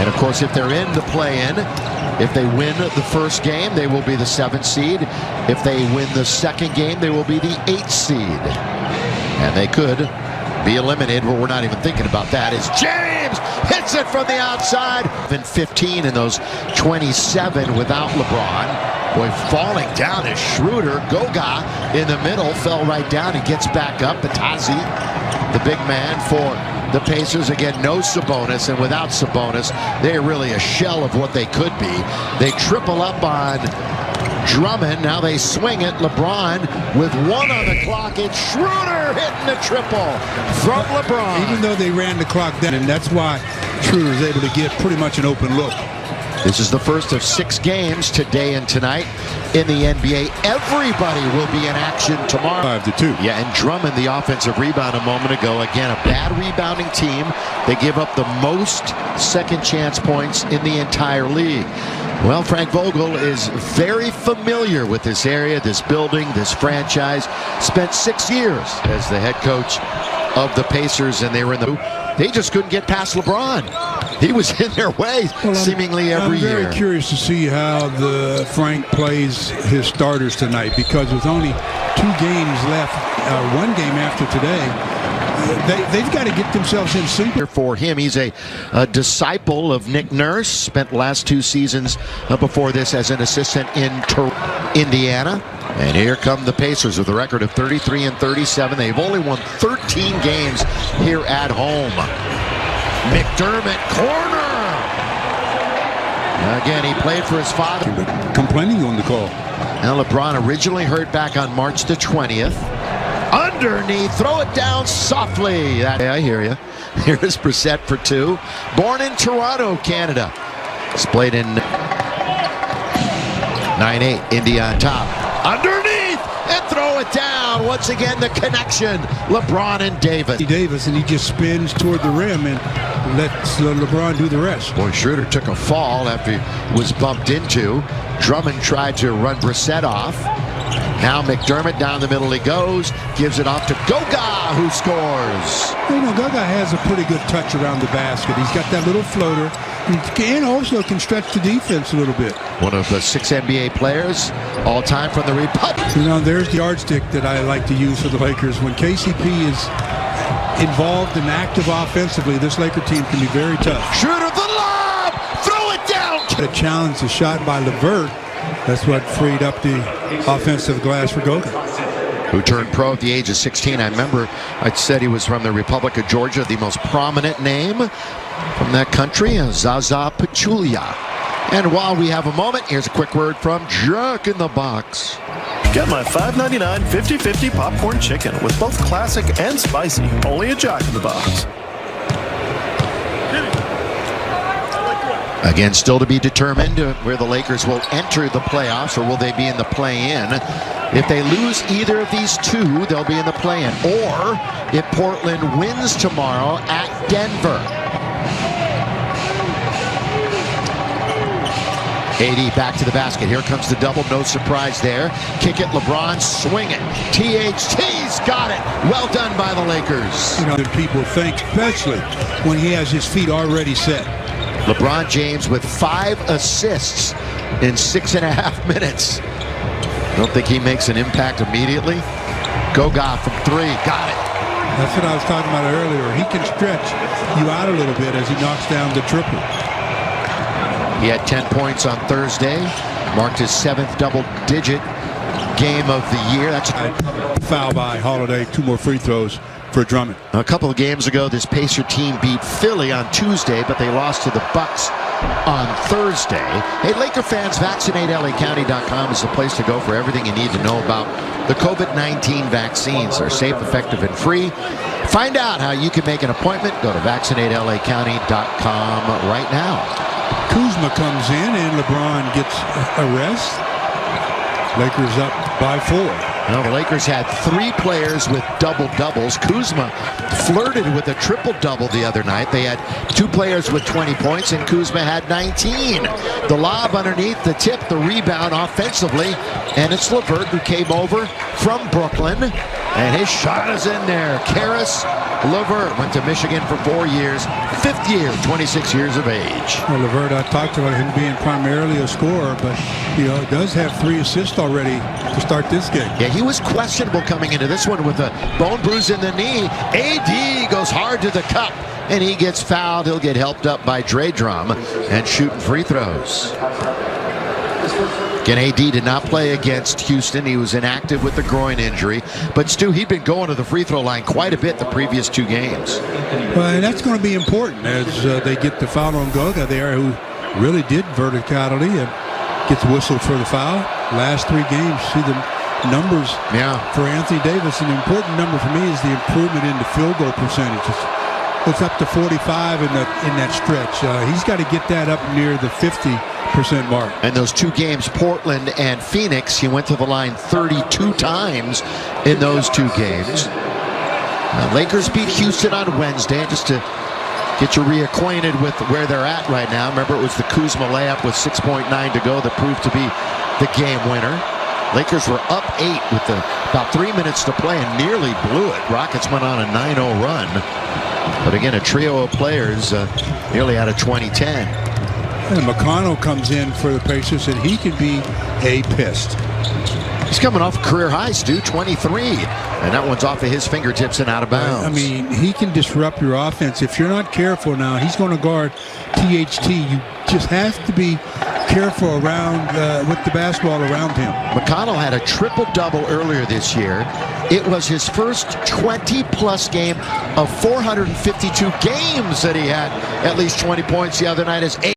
And of course, if they're in the play-in, if they win the first game, they will be the 7th seed. If they win the second game, they will be the 8th seed. And they could be eliminated, but we're not even thinking about that. As James hits it from the outside. And 15 in those 27 without LeBron. Boy, falling down is Schroeder. Goga in the middle, fell right down. He gets back up. Batazi, the big man for the Pacers. Again, no Sabonis, and without Sabonis, they're really a shell of what they could be. They triple up on Drummond. Now they swing it. LeBron with 1 on the clock. It's Schroeder hitting the triple from LeBron. Even though they ran the clock down, and that's why Schroeder is able to get pretty much an open look. This is the first of 6 games today and tonight in the NBA. Everybody will be in action tomorrow. 5-2. Yeah, and Drummond, the offensive rebound a moment ago. Again, a bad rebounding team. They give up the most second chance points in the entire league. Well, Frank Vogel is very familiar with this area, this building, this franchise. Spent 6 years as the head coach of the Pacers, and they were in the... They just couldn't get past LeBron. He was in their way seemingly every year. I'm very curious to see how the Frank plays his starters tonight, because with only 2 games left, 1 game after today, they've got to get themselves in sync. For him, he's a disciple of Nick Nurse. Spent the last 2 seasons before this as an assistant in Indiana. And here come the Pacers with a record of 33-37. They've only won 13 games here at home. McDermott, corner. Again, he played for his father. Complaining on the call. Now LeBron originally hurt back on March the 20th. Underneath, throw it down softly. I hear you. Here is Brissett for 2. Born in Toronto, Canada. He's played in 9-8, Indy on top. Underneath, and throw it down. Once again, the connection. LeBron and Davis. And he just spins toward the rim and lets LeBron do the rest. Boy, Schroeder took a fall after he was bumped into. Drummond tried to run Brissett off. Now McDermott down the middle he goes, gives it off to Goga, who scores. You know, Goga has a pretty good touch around the basket. He's got that little floater, and also can stretch the defense a little bit. One of the 6 NBA players all time from the Republic. You know, there's the yardstick that I like to use for the Lakers. When KCP is involved and active offensively, this Laker team can be very tough. Schroeder, the lob, throw it down. A challenge, a shot by LeVert. That's what freed up the offensive glass for Goga, who turned pro at the age of 16. I remember I said he was from the Republic of Georgia, the most prominent name from that country, Zaza Pachulia. And while we have a moment, here's a quick word from Jack in the Box. Get my $5.99 50-50 popcorn chicken with both classic and spicy, only at Jack in the Box. Again, still to be determined where the Lakers will enter the playoffs, or will they be in the play-in. If they lose either of these 2, they'll be in the play-in. Or if Portland wins tomorrow at Denver. AD back to the basket. Here comes the double. No surprise there. Kick it, LeBron, swing it. THT's got it. Well done by the Lakers. You know, that people think, especially when he has his feet already set. LeBron James with 5 assists in 6.5 minutes. Don't think he makes an impact immediately. Goga from 3, got it. That's what I was talking about earlier. He can stretch you out a little bit as he knocks down the triple. He had 10 points on Thursday, marked his 7th double-digit game of the year. That's a foul by Holiday. 2 more free throws for Drummond. A couple of games ago, this Pacer team beat Philly on Tuesday, but they lost to the Bucks on Thursday. Hey, Laker fans, VaccinateLACounty.com is the place to go for everything you need to know about the COVID-19 vaccines. They're safe, effective, and free. Find out how you can make an appointment. Go to VaccinateLACounty.com right now. Kuzma comes in and LeBron gets a rest. Lakers up by 4. Well, the Lakers had 3 players with double-doubles. Kuzma flirted with a triple-double the other night. They had 2 players with 20 points, and Kuzma had 19. The lob underneath, the tip, the rebound offensively, and it's LeVert who came over from Brooklyn, and his shot is in there. Karras LeVert went to Michigan for 4 years, 5th year, 26 years of age. Well, LeVert, I talked about him being primarily a scorer, but does have 3 assists already to start this game. Yeah, he was questionable coming into this one with a bone bruise in the knee. AD goes hard to the cup, and he gets fouled. He'll get helped up by Dre Drum and shooting free throws. Again, AD did not play against Houston. He was inactive with the groin injury. But, Stu, he'd been going to the free throw line quite a bit the previous 2 games. Well, and that's going to be important as they get the foul on Goga there, who really did verticality and gets whistled for the foul. Last 3 games, see the numbers for Anthony Davis. An important number for me is the improvement in the field goal percentages. It's up to 45 in that stretch. He's got to get that up near the 50% mark. And those 2 games, Portland and Phoenix, he went to the line 32 times in those 2 games. Lakers beat Houston on Wednesday. Just to get you reacquainted with where they're at right now. Remember, it was the Kuzma layup with 6.9 to go that proved to be the game winner. Lakers were up 8 with about 3 minutes to play and nearly blew it. Rockets went on a 9-0 run. But again, a trio of players nearly out of 2010. And McConnell comes in for the Pacers, and he can be pissed. He's coming off a career high, Stu, 23. And that one's off of his fingertips and out of bounds. I mean, he can disrupt your offense. If you're not careful now, he's going to guard THT. You just have to be careful around with the basketball around him. McConnell had a triple-double earlier this year. It was his first 20-plus game of 452 games that he had at least 20 points the other night as